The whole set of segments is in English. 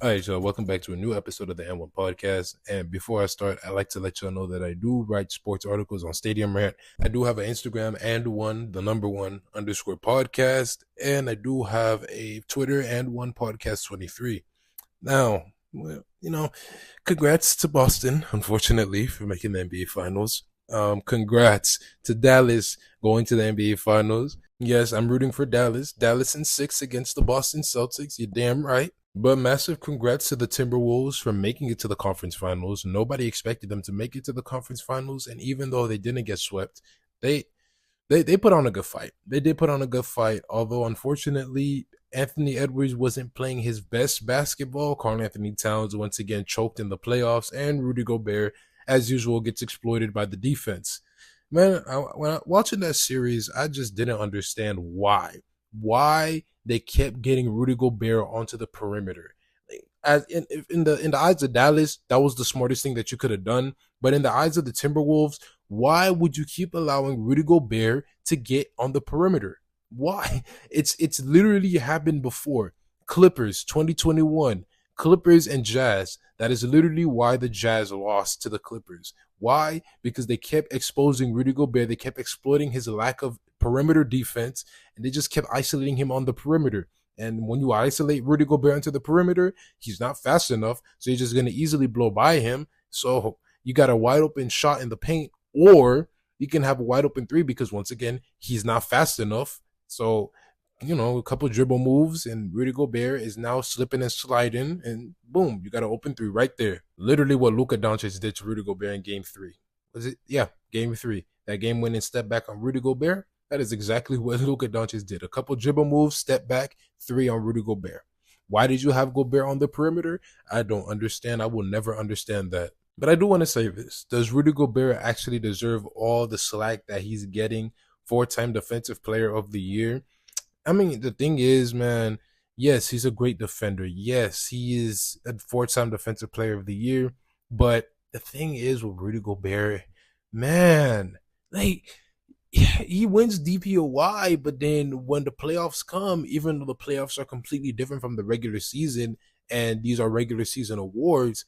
All right, y'all. Welcome back to a new episode of the N1 podcast. And before I start, I'd like to let y'all know that I do write sports articles on Stadium Rant. I do have an Instagram and the number one underscore podcast. And I do have a Twitter and one podcast 23. Now, well, congrats to Boston, unfortunately, for making the NBA Finals. Congrats to Dallas going to the NBA Finals. Yes, I'm rooting for Dallas. Dallas in 6 against the Boston Celtics. You're damn right. But massive congrats to the Timberwolves for making it to the conference finals. Nobody expected them to make it to the conference finals, and even though they didn't get swept, they they put on a good fight. They did put on a good fight, although unfortunately Anthony Edwards wasn't playing his best basketball. Karl Anthony Towns once again choked in the playoffs, and Rudy Gobert, as usual, gets exploited by the defense. Man, when watching that series, I just didn't understand why they kept getting Rudy Gobert onto the perimeter. As in the eyes of Dallas, that was the smartest thing that you could have done. But in the eyes of the Timberwolves, why would you keep allowing Rudy Gobert to get on the perimeter? Why? It's literally happened before. Clippers 2021, Clippers and Jazz. That is literally why the Jazz lost to the Clippers. Why? Because they kept exposing Rudy Gobert. They kept exploiting his lack of perimeter defense, and they just kept isolating him on the perimeter. And when you isolate Rudy Gobert into the perimeter, he's not fast enough, so you're just going to easily blow by him. So you got a wide open shot in the paint, or you can have a wide open three because, once again, he's not fast enough. So, a couple dribble moves, and Rudy Gobert is now slipping and sliding, and boom, you got an open three right there. Literally what Luka Doncic did to Rudy Gobert in game 3. Was it? Yeah, game 3. That game winning step back on Rudy Gobert. That is exactly what Luka Doncic did. A couple dribble moves, step back, 3 on Rudy Gobert. Why did you have Gobert on the perimeter? I don't understand. I will never understand that. But I do want to say this. Does Rudy Gobert actually deserve all the slack that he's getting? 4-time Defensive Player of the Year. I mean, the thing is, man, yes, he's a great defender. Yes, he is a 4-time Defensive Player of the Year. But the thing is with Rudy Gobert, man, like, he wins DPOY, but then when the playoffs come, even though the playoffs are completely different from the regular season, and these are regular season awards,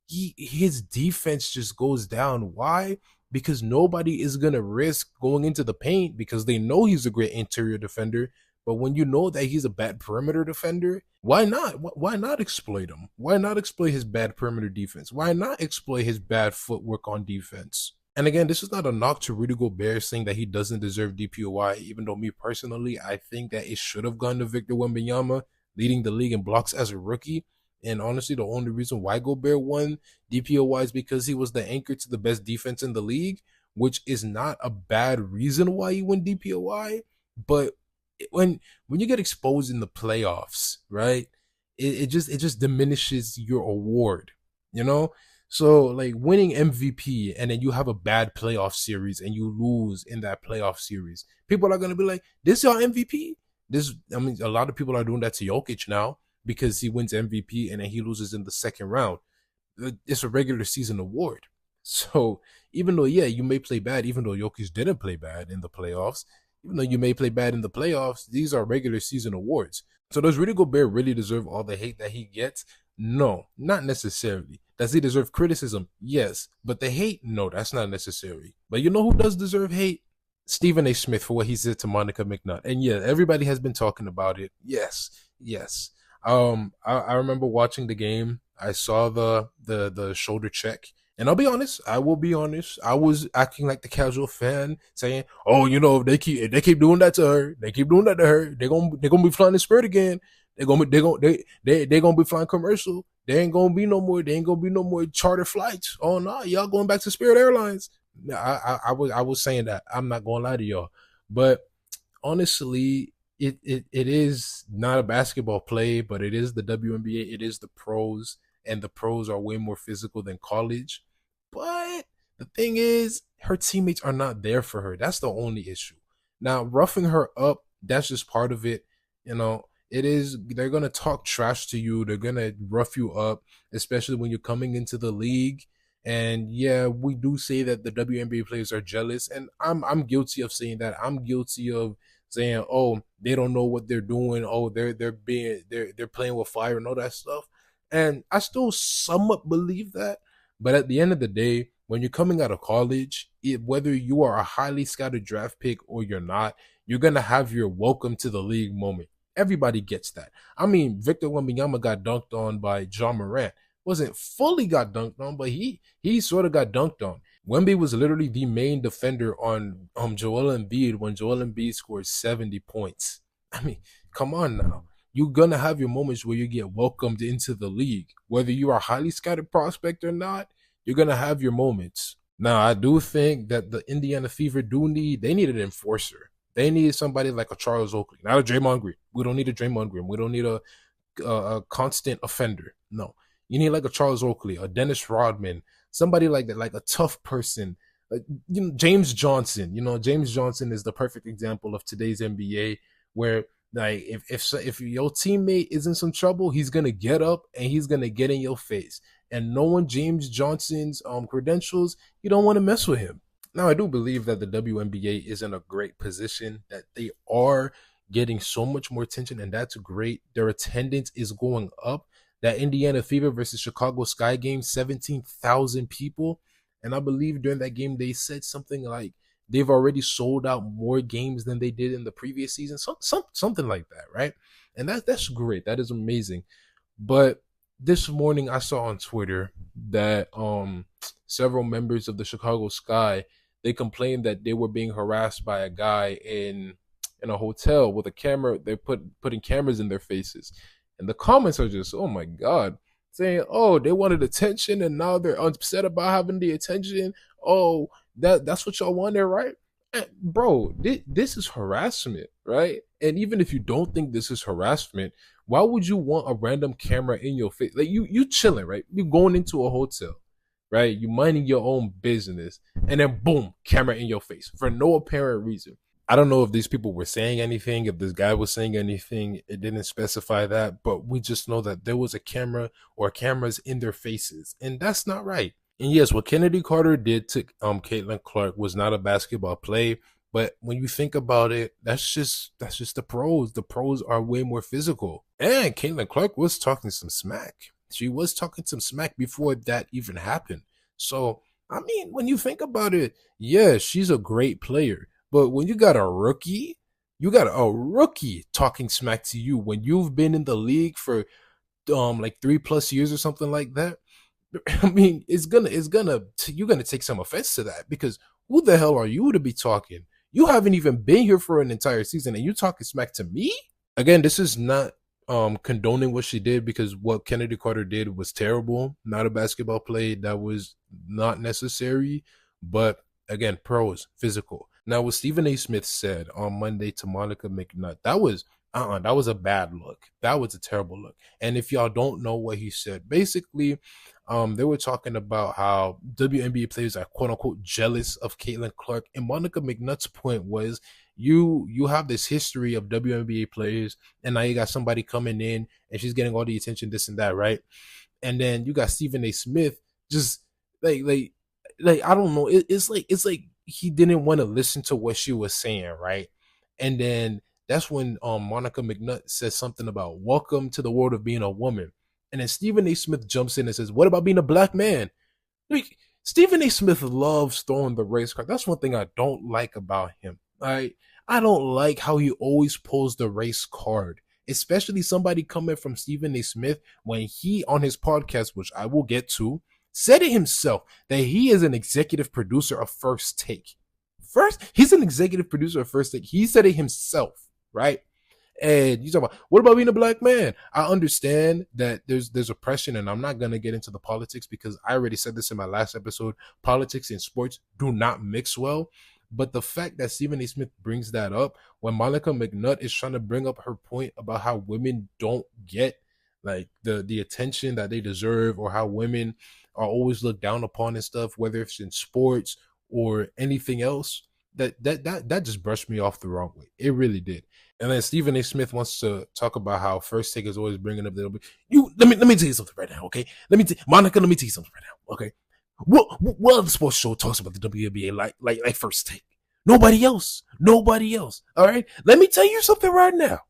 his defense just goes down. Why? Because nobody is gonna risk going into the paint because they know he's a great interior defender. But when you know that he's a bad perimeter defender, why not? Why not exploit him? Why not exploit his bad perimeter defense? Why not exploit his bad footwork on defense? And again, this is not a knock to Rudy Gobert saying that he doesn't deserve DPOY, even though me personally, I think that it should have gone to Victor Wembanyama, leading the league in blocks as a rookie. And honestly, the only reason why Gobert won DPOY is because he was the anchor to the best defense in the league, which is not a bad reason why he won DPOY. But when you get exposed in the playoffs, right, it just diminishes your award, you know? So like winning MVP and then you have a bad playoff series and you lose in that playoff series, people are gonna be like, "This your MVP?" I mean, a lot of people are doing that to Jokic now because he wins MVP and then he loses in the second round. It's a regular season award. So even though, yeah, you may play bad, even though Jokic didn't play bad in the playoffs, even though you may play bad in the playoffs, these are regular season awards. So does Rudy Gobert really deserve all the hate that he gets? No, not necessarily. Does he deserve criticism? Yes. But the hate? No, that's not necessary. But you know who does deserve hate? Stephen A. Smith for what he said to Monica McNutt. And yeah, everybody has been talking about it. Yes, yes. I remember watching the game. I saw the shoulder check. And I'll be honest, I will be honest. I was acting like the casual fan, saying, "Oh, if they keep doing that to her, they're gonna be flying the Spirit again. They're gonna be flying commercial. There ain't gonna be no more charter flights. Oh no, y'all going back to Spirit Airlines." I was saying that. I'm not gonna lie to y'all, but honestly, it is not a basketball play, but it is the WNBA. It is the pros, and the pros are way more physical than college. But the thing is, her teammates are not there for her. That's the only issue. Now, roughing her up, that's just part of it. It is, they're going to talk trash to you. They're going to rough you up, especially when you're coming into the league. And yeah, we do say that the WNBA players are jealous. And I'm guilty of saying that. I'm guilty of saying, "Oh, they don't know what they're doing. Oh, they're playing with fire and all that stuff." And I still somewhat believe that. But at the end of the day, when you're coming out of college, whether you are a highly scouted draft pick or you're not, you're going to have your welcome to the league moment. Everybody gets that. I mean, Victor Wembanyama got dunked on by John Morant. Wasn't fully got dunked on, but he sort of got dunked on. Wemby was literally the main defender on Joel Embiid when Joel Embiid scored 70 points. I mean, come on now. You're going to have your moments where you get welcomed into the league. Whether you are a highly scouted prospect or not, you're going to have your moments. Now, I do think that the Indiana Fever they need an enforcer. They need somebody like a Charles Oakley, not a Draymond Green. We don't need a Draymond Green. We don't need a constant offender. No. You need like a Charles Oakley, a Dennis Rodman, somebody like that, like a tough person. James Johnson. James Johnson is the perfect example of today's NBA, where like if your teammate is in some trouble, he's gonna get up and he's gonna get in your face. And knowing James Johnson's credentials, you don't want to mess with him. Now, I do believe that the WNBA is in a great position, that they are getting so much more attention, and that's great. Their attendance is going up. That Indiana Fever versus Chicago Sky game, 17,000 people. And I believe during that game, they said something like they've already sold out more games than they did in the previous season. Something like that, right? And that's great. That is amazing. But this morning, I saw on Twitter that several members of the Chicago Sky, they complained that they were being harassed by a guy in a hotel with a camera. They're putting cameras in their faces. And the comments are just, oh my God, saying, oh, they wanted attention and now they're upset about having the attention. Oh, that's what y'all wanted, right? And bro, this is harassment, right? And even if you don't think this is harassment, why would you want a random camera in your face? Like you chilling, right? You're going into a hotel, right? You minding your own business, and then boom, camera in your face for no apparent reason. I don't know if these people were saying anything, if this guy was saying anything. It didn't specify that, but we just know that there was a camera or cameras in their faces, and that's not right. And yes, what Chennedy Carter did to Caitlin Clark was not a basketball play, but when you think about it, that's just the pros. The pros are way more physical. And Caitlin Clark was talking some smack. She was talking some smack before that even happened. So, I mean, when you think about it, yeah, she's a great player. But when you got a rookie talking smack to you when you've been in the league for like 3+ years or something like that, I mean, you're gonna take some offense to that, because who the hell are you to be talking? You haven't even been here for an entire season and you talking smack to me? Again, this is not condoning what she did, because what Chennedy Carter did was terrible. Not a basketball play. That was not necessary. But again, pros, physical. Now, what Stephen A. Smith said on Monday to Monica McNutt, that was a bad look. That was a terrible look. And if y'all don't know what he said, basically, they were talking about how WNBA players are quote unquote jealous of Caitlin Clark. And Monica McNutt's point was, you have this history of WNBA players, and now you got somebody coming in and she's getting all the attention, this and that, right? And then you got Stephen A. Smith just like I don't know. It's like he didn't want to listen to what she was saying, right? And then that's when Monica McNutt says something about welcome to the world of being a woman. And then Stephen A. Smith jumps in and says, what about being a black man? Like, Stephen A. Smith loves throwing the race card. That's one thing I don't like about him. I don't like how he always pulls the race card, especially somebody coming from Stephen A. Smith when he, on his podcast, which I will get to, said it himself that he is an executive producer of First Take. He's an executive producer of First Take. He said it himself, right? And you talk about, what about being a black man? I understand that there's oppression, and I'm not going to get into the politics because I already said this in my last episode. Politics and sports do not mix well. But the fact that Stephen A. Smith brings that up when Monica McNutt is trying to bring up her point about how women don't get like the attention that they deserve, or how women are always looked down upon and stuff, whether it's in sports or anything else, that just brushed me off the wrong way. It really did. And then Stephen A. Smith wants to talk about how First Take is always bringing up the let me tell you something right now, okay? Monica, let me tell you something right now, okay? What other sports show talks about the WNBA like First Take? Nobody else. All right. Let me tell you something right now.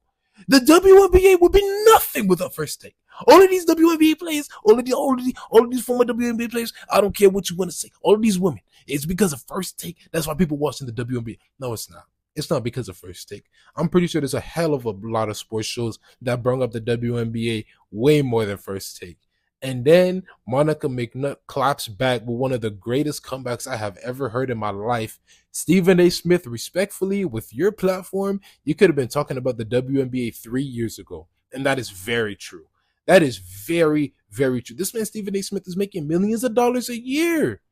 The WNBA would be nothing without First Take. All of these WNBA players, all of these former WNBA players, I don't care what you want to say. All of these women, it's because of First Take. That's why people watching the WNBA. No, it's not. It's not because of First Take. I'm pretty sure there's a hell of a lot of sports shows that bring up the WNBA way more than First Take. And then Monica McNutt claps back with one of the greatest comebacks I have ever heard in my life. Stephen A. Smith, respectfully, with your platform, you could have been talking about the WNBA 3 years ago. And that is very true. That is very, very true. This man, Stephen A. Smith, is making millions of dollars a year.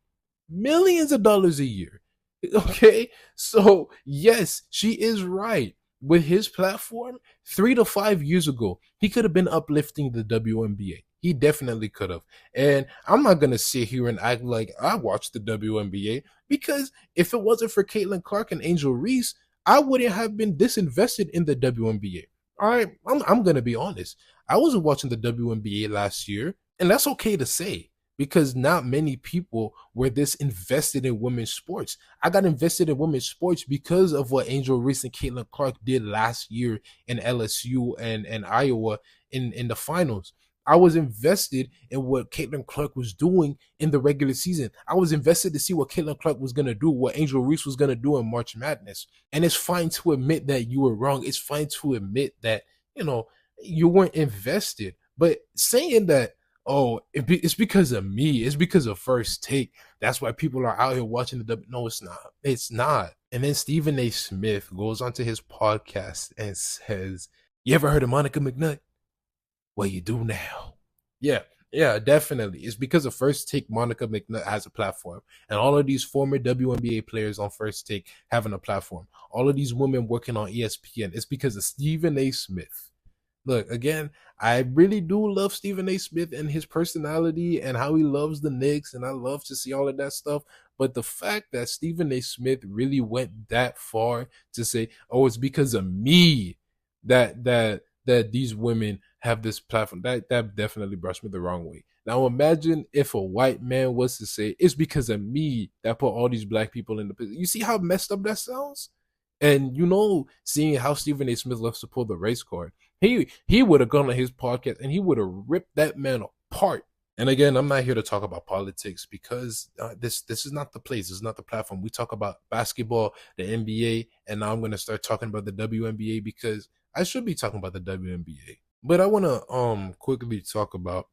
Millions of dollars a year. Okay? So, yes, she is right. With his platform, 3 to 5 years ago, he could have been uplifting the WNBA. He definitely could have. And I'm not going to sit here and act like I watched the WNBA, because if it wasn't for Caitlin Clark and Angel Reese, I wouldn't have been disinvested in the WNBA. All right, I'm going to be honest. I wasn't watching the WNBA last year, and that's okay to say, because not many people were this invested in women's sports. I got invested in women's sports because of what Angel Reese and Caitlin Clark did last year in LSU and Iowa in the finals. I was invested in what Caitlin Clark was doing in the regular season. I was invested to see what Caitlin Clark was going to do, what Angel Reese was going to do in March Madness. And it's fine to admit that you were wrong. It's fine to admit that, you weren't invested. But saying that, it's because of me, it's because of First Take, that's why people are out here watching the W. No, it's not. It's not. And then Stephen A. Smith goes onto his podcast and says, "You ever heard of Monica McNutt? Well, you do now." Yeah, definitely. It's because of First Take, Monica McNutt has a platform. And all of these former WNBA players on First Take having a platform. All of these women working on ESPN. It's because of Stephen A. Smith. Look, again, I really do love Stephen A. Smith and his personality and how he loves the Knicks, and I love to see all of that stuff. But the fact that Stephen A. Smith really went that far to say, "Oh, it's because of me that these women have this platform," that definitely brushed me the wrong way. Now imagine if a white man was to say, "It's because of me that put all these black people in the position." You see how messed up that sounds? And seeing how Stephen A. Smith loves to pull the race card, he would have gone on his podcast and he would have ripped that man apart. And again, I'm not here to talk about politics, because this is not the place. This is not the platform. We talk about basketball, the NBA, and now I'm going to start talking about the WNBA, because I should be talking about the WNBA. But I want to quickly talk about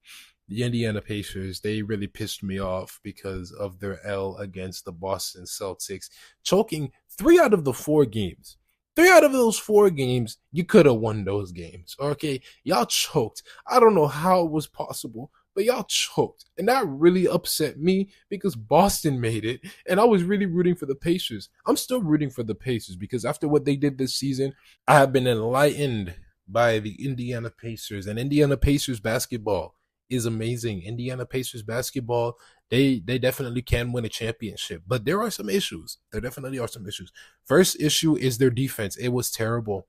the Indiana Pacers. They really pissed me off because of their L against the Boston Celtics, choking 3 out of the 4 games. 3 out of those 4 games, you could have won those games. Okay, y'all choked. I don't know how it was possible, but y'all choked. And that really upset me, because Boston made it, and I was really rooting for the Pacers. I'm still rooting for the Pacers, because after what they did this season, I have been enlightened by the Indiana Pacers. And Indiana Pacers basketball is amazing. Indiana Pacers basketball, they definitely can win a championship. But there are some issues. There definitely are some issues. First issue is their defense. It was terrible.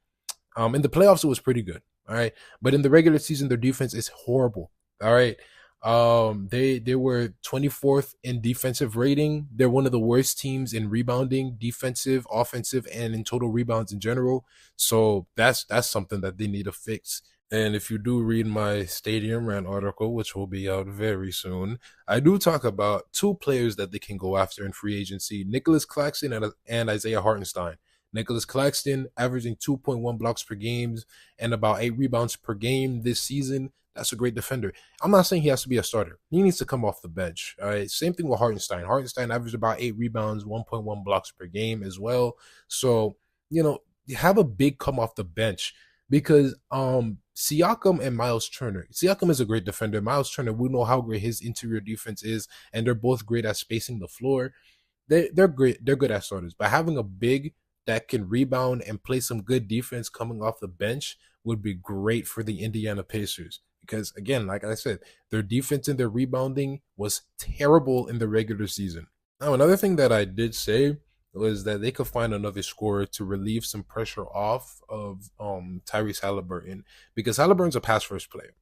In the playoffs, it was pretty good. All right. But in the regular season, their defense is horrible. All right. They were 24th in defensive rating. They're one of the worst teams in rebounding, defensive, offensive, and in total rebounds in general. So that's something that they need to fix. And if you do read my Stadium Rant article, which will be out very soon, I do talk about 2 players that they can go after in free agency: Nicholas Claxton and Isaiah Hartenstein. Nicholas Claxton averaging 2.1 blocks per game and about 8 rebounds per game this season. That's a great defender. I'm not saying he has to be a starter. He needs to come off the bench. All right. Same thing with Hartenstein. Hartenstein averaged about 8 rebounds, 1.1 blocks per game as well. So, you have a big come off the bench, because Siakam and Miles Turner. Siakam is a great defender. Miles Turner, we know how great his interior defense is, and they're both great at spacing the floor. They're great. They're good at starters. But having a big that can rebound and play some good defense coming off the bench would be great for the Indiana Pacers. Because, again, like I said, their defense and their rebounding was terrible in the regular season. Now, another thing that I did say was that they could find another scorer to relieve some pressure off of Tyrese Halliburton, because Halliburton's a pass-first player.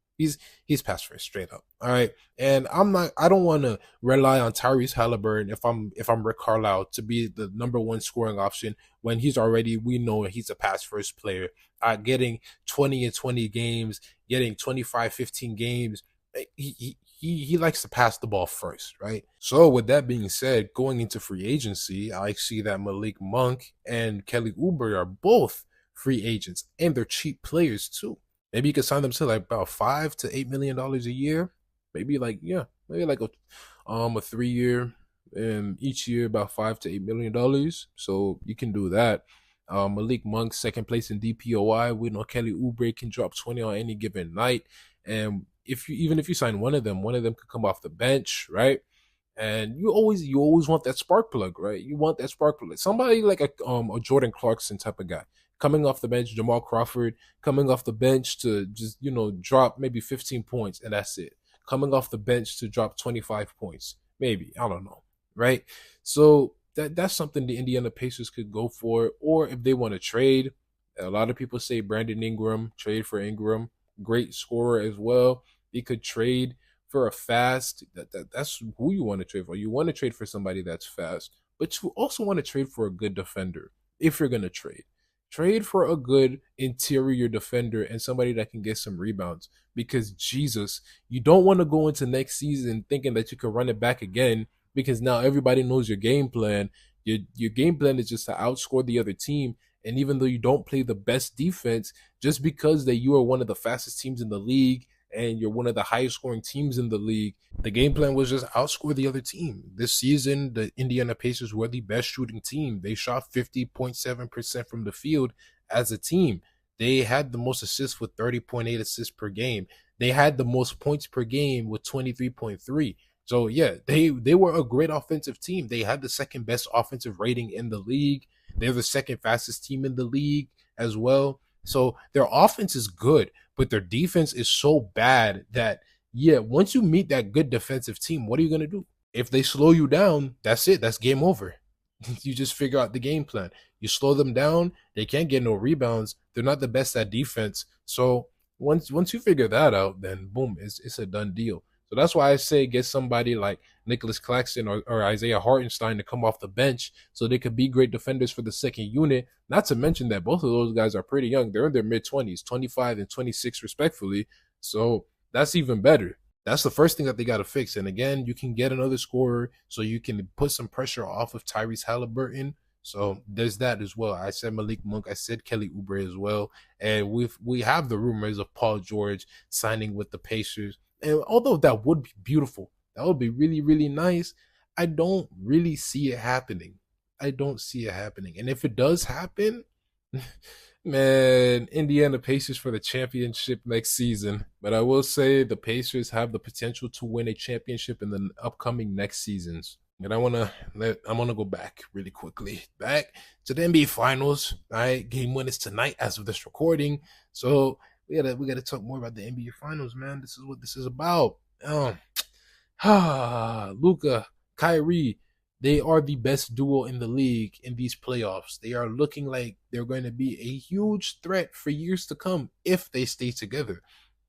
He's pass first straight up. All right. And I don't want to rely on Tyrese Halliburton if I'm Rick Carlisle to be the number one scoring option when we know he's a pass first player. Getting 20 and 20 games, getting 25, 15 games. He likes to pass the ball first, right? So with that being said, going into free agency, I see that Malik Monk and Kelly Oubre are both free agents, and they're cheap players too. Maybe you could sign them to like about $5 to $8 million a year. Maybe like a 3 year, and each year about $5 to $8 million. So you can do that. Malik Monk second place in DPOI. We know Kelly Oubre can drop 20 on any given night, and even if you sign one of them could come off the bench, right? And you always want that spark plug, right? You want that spark plug. Somebody like a Jordan Clarkson type of guy coming off the bench, Jamal Crawford coming off the bench to just drop maybe 15 points and that's it. Coming off the bench to drop 25 points, maybe, I don't know, right? So that's something the Indiana Pacers could go for, or if they want to trade. A lot of people say Brandon Ingram, trade for Ingram, great scorer as well. They could trade for a fast. That's who you want to trade for. You want to trade for somebody that's fast, but you also want to trade for a good defender. If you're going to trade for a good interior defender and somebody that can get some rebounds, because Jesus, you don't want to go into next season thinking that you can run it back again, because now everybody knows your game plan. Your game plan is just to outscore the other team. And even though you don't play the best defense, just because that you are one of the fastest teams in the league and you're one of the highest scoring teams in the league, the game plan was just outscore the other team. This season, the Indiana Pacers were the best shooting team. They shot 50.7% from the field as a team. They had the most assists with 30.8 assists per game. They had the most points per game with 23.3. So yeah, they were a great offensive team. They had the second best offensive rating in the league. They're the second fastest team in the league as well. So their offense is good, but their defense is so bad that, yeah, once you meet that good defensive team, what are you going to do? If they slow you down, that's it. That's game over. You just figure out the game plan. You slow them down, they can't get no rebounds. They're not the best at defense. So once you figure that out, then boom, it's a done deal. So that's why I say get somebody like Nicholas Claxton or Isaiah Hartenstein to come off the bench so they could be great defenders for the second unit. Not to mention that both of those guys are pretty young. They're in their mid-20s, 25 and 26 respectfully. So that's even better. That's the first thing that they got to fix. And again, you can get another scorer so you can put some pressure off of Tyrese Halliburton. So there's that as well. I said Malik Monk. I said Kelly Oubre as well. And we have the rumors of Paul George signing with the Pacers. And although that would be beautiful, that would be really, really nice, I don't really see it happening. I don't see it happening. And if it does happen, man, Indiana Pacers for the championship next season. But I will say the Pacers have the potential to win a championship in the upcoming next seasons. And I wanna go back really quickly. Back to the NBA Finals. All right, game 1 is tonight as of this recording. So we gotta talk more about the NBA Finals, man. This is what this is about. Luka, Kyrie, they are the best duo in the league in these playoffs. They are looking like they're going to be a huge threat for years to come if they stay together.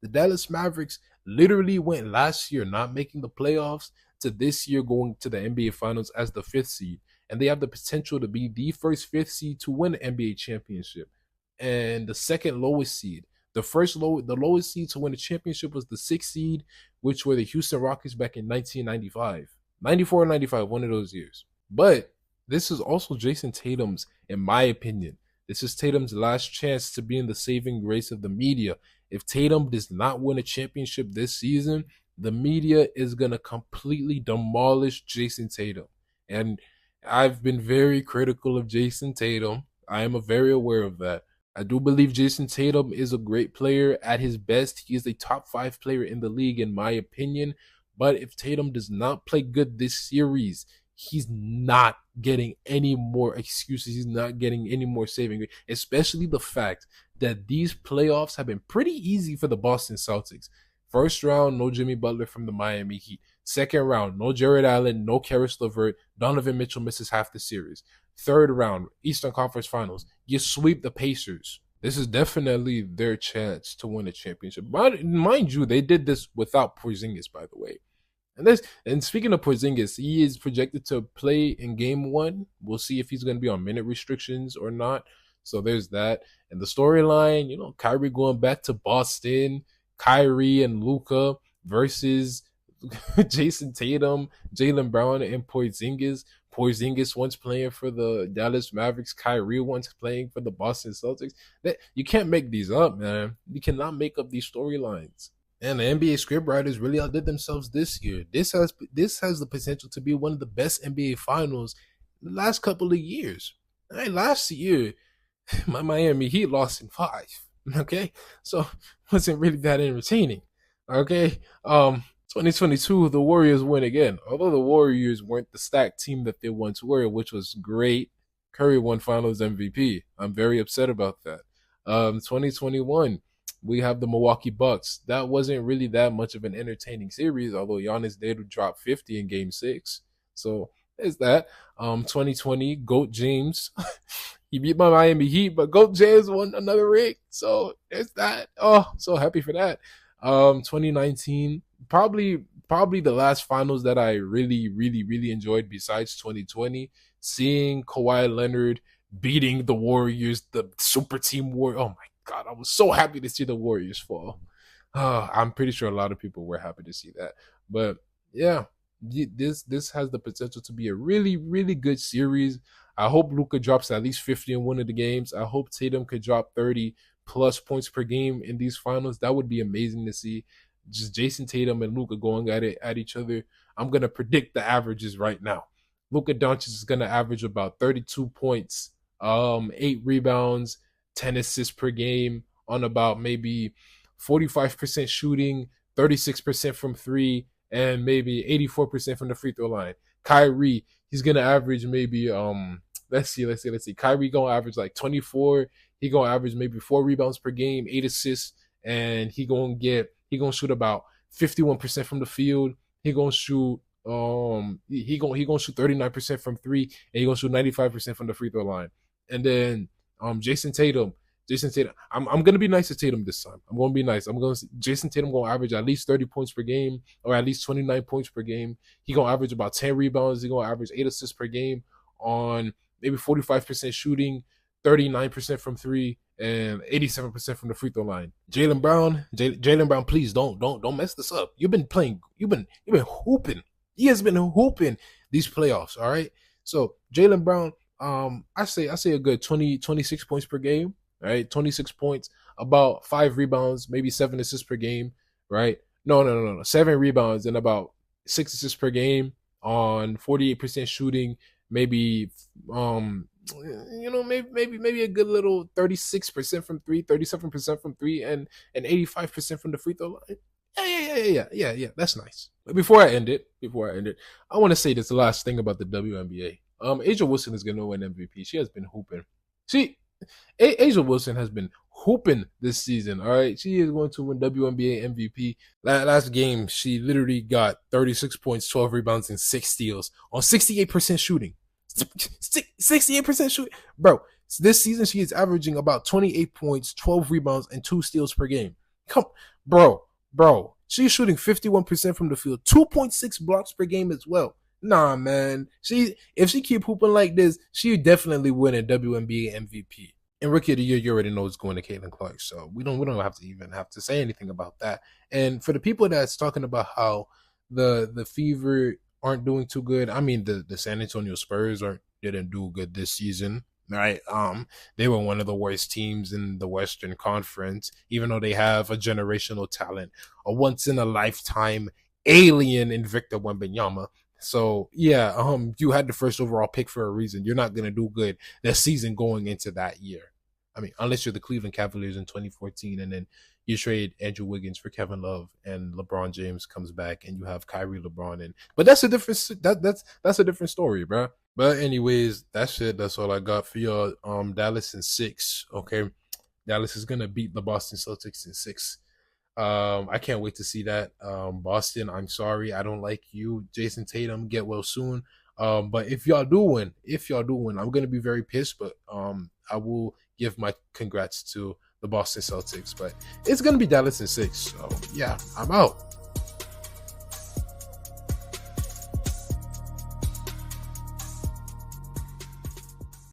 The Dallas Mavericks literally went last year not making the playoffs to this year going to the NBA Finals as the 5th seed. And they have the potential to be the first 5th seed to win the NBA championship. And the second lowest seed. The lowest seed to win the championship was the 6th seed, which were the Houston Rockets back in 1995. 94 or 95, one of those years. But this is also Jason Tatum's, in my opinion. This is Tatum's last chance to be in the saving grace of the media. If Tatum does not win a championship this season, the media is going to completely demolish Jason Tatum. And I've been very critical of Jason Tatum. I am very aware of that. I do believe Jason Tatum is a great player. At his best, he is a top 5 player in the league, in my opinion. But if Tatum does not play good this series, he's not getting any more excuses. He's not getting any more saving, especially the fact that these playoffs have been pretty easy for the Boston Celtics. First round, no Jimmy Butler from the Miami Heat. Second round, no Jared Allen, no Karis LeVert. Donovan Mitchell misses half the series. Third round, Eastern Conference Finals. You sweep the Pacers. This is definitely their chance to win a championship. But mind you, they did this without Porzingis, by the way. And speaking of Porzingis, he is projected to play in game one. We'll see if he's going to be on minute restrictions or not. So there's that. And the storyline, Kyrie going back to Boston, Kyrie and Luka versus Jason Tatum, Jaylen Brown, and Porzingis. Porzingis once playing for the Dallas Mavericks, Kyrie once playing for the Boston Celtics. That you can't make these up, man. You cannot make up these storylines. And the NBA scriptwriters really outdid themselves this year. This has the potential to be one of the best NBA finals in the last couple of years. Right, last year, my Miami Heat lost in 5. Okay, so wasn't really that entertaining. Okay, 2022, the Warriors win again. Although the Warriors weren't the stacked team that they once were, which was great. Curry won Finals MVP. I'm very upset about that. 2021, we have the Milwaukee Bucks. That wasn't really that much of an entertaining series, although Giannis did drop 50 in Game 6. So there's that. 2020, GOAT James. He beat my Miami Heat, but GOAT James won another ring. So there's that. Oh, so happy for that. 2019, probably the last finals that I really, really, really enjoyed besides 2020. Seeing Kawhi Leonard beating the Warriors, the super team war. Oh my God, I was so happy to see the Warriors fall. I'm pretty sure a lot of people were happy to see that. But yeah, this has the potential to be a really, really good series. I hope Luka drops at least 50 in one of the games. I hope Tatum could drop 30 plus points per game in these finals. That would be amazing to see. Just Jason Tatum and Luka going at it at each other. I'm gonna predict the averages right now. Luka Doncic is gonna average about 32 points, 8 rebounds, 10 assists per game on about maybe 45% shooting, 36% from 3, and maybe 84% from the free throw line. Kyrie, he's gonna average maybe let's see. Kyrie gonna average like 24. He gonna average maybe 4 rebounds per game, 8 assists, and he gonna shoot about 51% from the field. He gonna shoot he gonna shoot 39% from 3, and he gonna shoot 95% from the free throw line. And then Jason Tatum, I'm gonna be nice to Tatum this time. I'm gonna be nice. Jason Tatum gonna average at least 30 points per game, or at least 29 points per game. He gonna average about 10 rebounds. He gonna average 8 assists per game on maybe 45% shooting, 39% from 3, and 87% from the free throw line. Jaylen Brown, please don't mess this up. You've been hooping. He has been hooping these playoffs. All right. So Jaylen Brown, I say a good 26 points per game. Right, 26 points, about 5 rebounds, maybe 7 assists per game. Right? No. 7 rebounds and about 6 assists per game on 48% shooting. Maybe maybe a good little 36% from 3, 37% from 3, and 85% from the free throw line. Yeah. That's nice. But before I end it, I want to say this last thing about the WNBA. Asia Wilson is gonna win MVP. She has been hooping. Asia Wilson has been hooping this season. All right, she is going to win WNBA MVP. Last game, she literally got 36 points, 12 rebounds, and 6 steals on 68% shooting. 68% shooting, bro. This season, she is averaging about 28 points, 12 rebounds, and 2 steals per game. Come, bro. She's shooting 51% from the field, 2.6 blocks per game as well. Nah, man. If she keep hooping like this, she definitely win a WNBA MVP. And Rookie of the Year, you already know it's going to Caitlin Clark, so we don't have to even have to say anything about that. And for the people that's talking about how the Fever aren't doing too good, I mean the San Antonio Spurs didn't do good this season, right? They were one of the worst teams in the Western Conference, even though they have a generational talent, a once in a lifetime alien in Victor Wembanyama. So yeah, you had the first overall pick for a reason. You're not gonna do good this season going into that year. I mean, unless you're the Cleveland Cavaliers in 2014, and then you trade Andrew Wiggins for Kevin Love, and LeBron James comes back, and you have Kyrie, LeBron, but that's a different that's a different story, bro. But anyways, that's it. That's all I got for y'all. Dallas in 6. Okay, Dallas is gonna beat the Boston Celtics in 6. I can't wait to see that. Boston, I'm sorry. I don't like you. Jason Tatum, get well soon. But if y'all do win, I'm gonna be very pissed. But I will give my congrats to the Boston Celtics. But it's gonna be Dallas in 6. So yeah, I'm out.